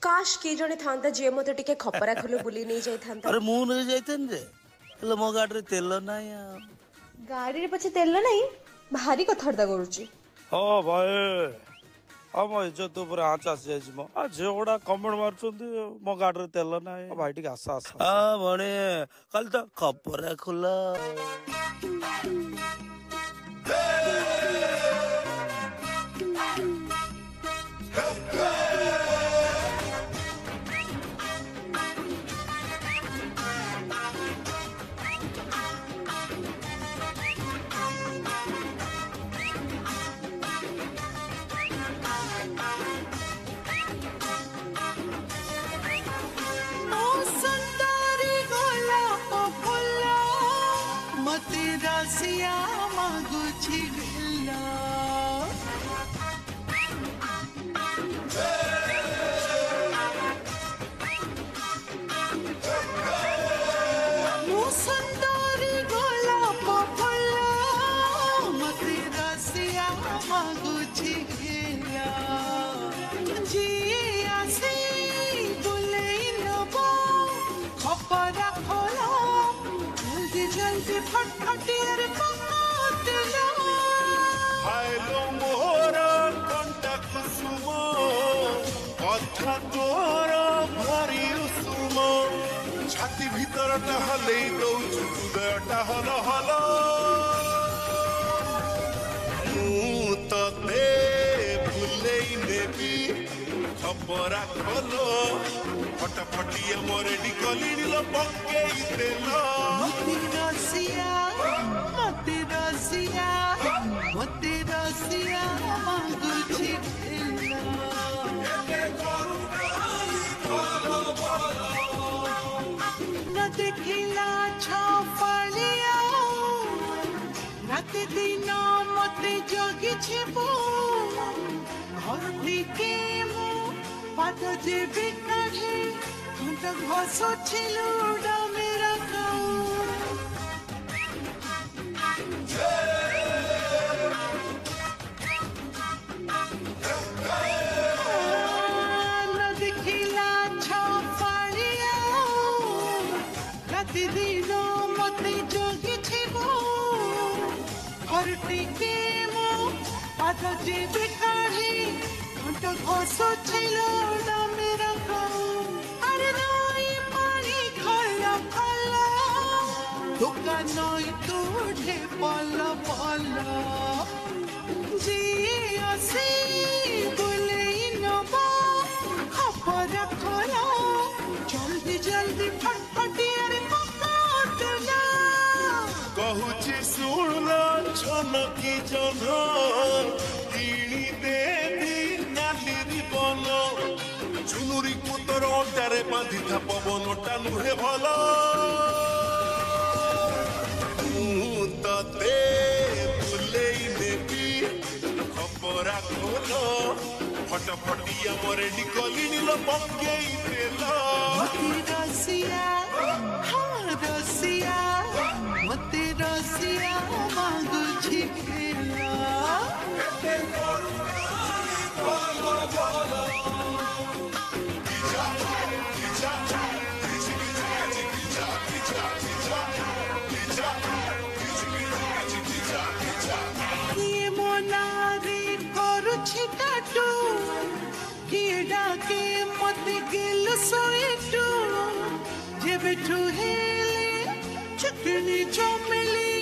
काश किए जने थांता जे मते टिके खपरा खुले बुली नहीं जाई थांता। अरे मु नहीं जाइतन जे हेले मो गाड़ी रे तेल नाही गाड़ी रे पछे तेल नहीं भारी कथरदा करूची। हाँ भाई हम इज्जत ऊपर आँच आसी जाइछि मो आ जे ओडा कमेंट मारछंती मो गाड़ी रे तेल नाही भाई टिके आसा आसा हां भणे कल तो खपरा खुला रसिया मागुची गिल्ला सुंदरी गोलाप फुल्ला मते रसिया मागुची गिल्ला जी आसी बुलेई नबो खपरा खोला जल्दी जल्दी फटफटियर पकातला हायलो मोहरा कंटा कुसुम कथा तोर भारी उसुम छाती भीतरटा हलेई दउछु हृदयटा हल हल मु तते भुलेई नेबी खबरा खोलो फटाफटिया मोरे डिकलिनी लो पक्केई तेल मते रसिया मागुची न देखिला छफलिया रात दिन मते जगी छिबो घर दिके मो पाद जेबे काढे तुंड घसो छिलो मेरा गाऊ दिनो मते जोगी छिबो हरटी के मो पाद जेबे काढे तुंड घसो छिलो मेरा गाऊ अरे नई पानी खला खला दुकान नई तुठे पला पला जी आसी बुलेई नबो खपरा खोला जल्दी जल्दी फटफटियर पकातला कहुची सुनला छनकी जन किणी देवी नाली रिबन झुनुरी कुतर अड्डारे बांधि था पवनटा नुहे भल मु तते भुलेई नेबी खपरा खोल फटाफटिया मोरे डिकलिनी लो पक्केई तेल मते रसिया मागुची गिल्ला किए मोनारे करुछि टाटू किए डाके मते गिल सोएटू जेबेठू हेले चिकनी चमेली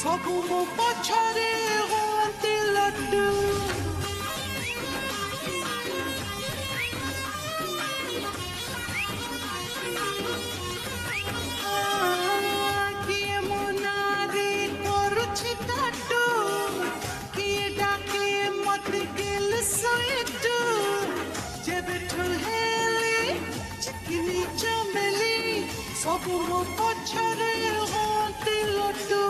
सबु मो पछरे होते लड्डू किए मोनारे करुछि टाटू किए डाके मते गिल सोएटू जेबेठू हेले चिकनी चमेली सबु मो पछरे होते लड्डू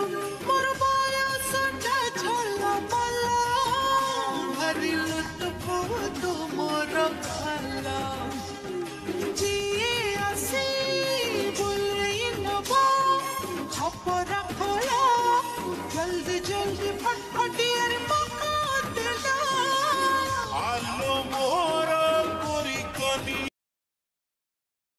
मोर बयसटा छला पला भारी लुटुप तो मोर खाला जी आसी बुलेई नबो खपरा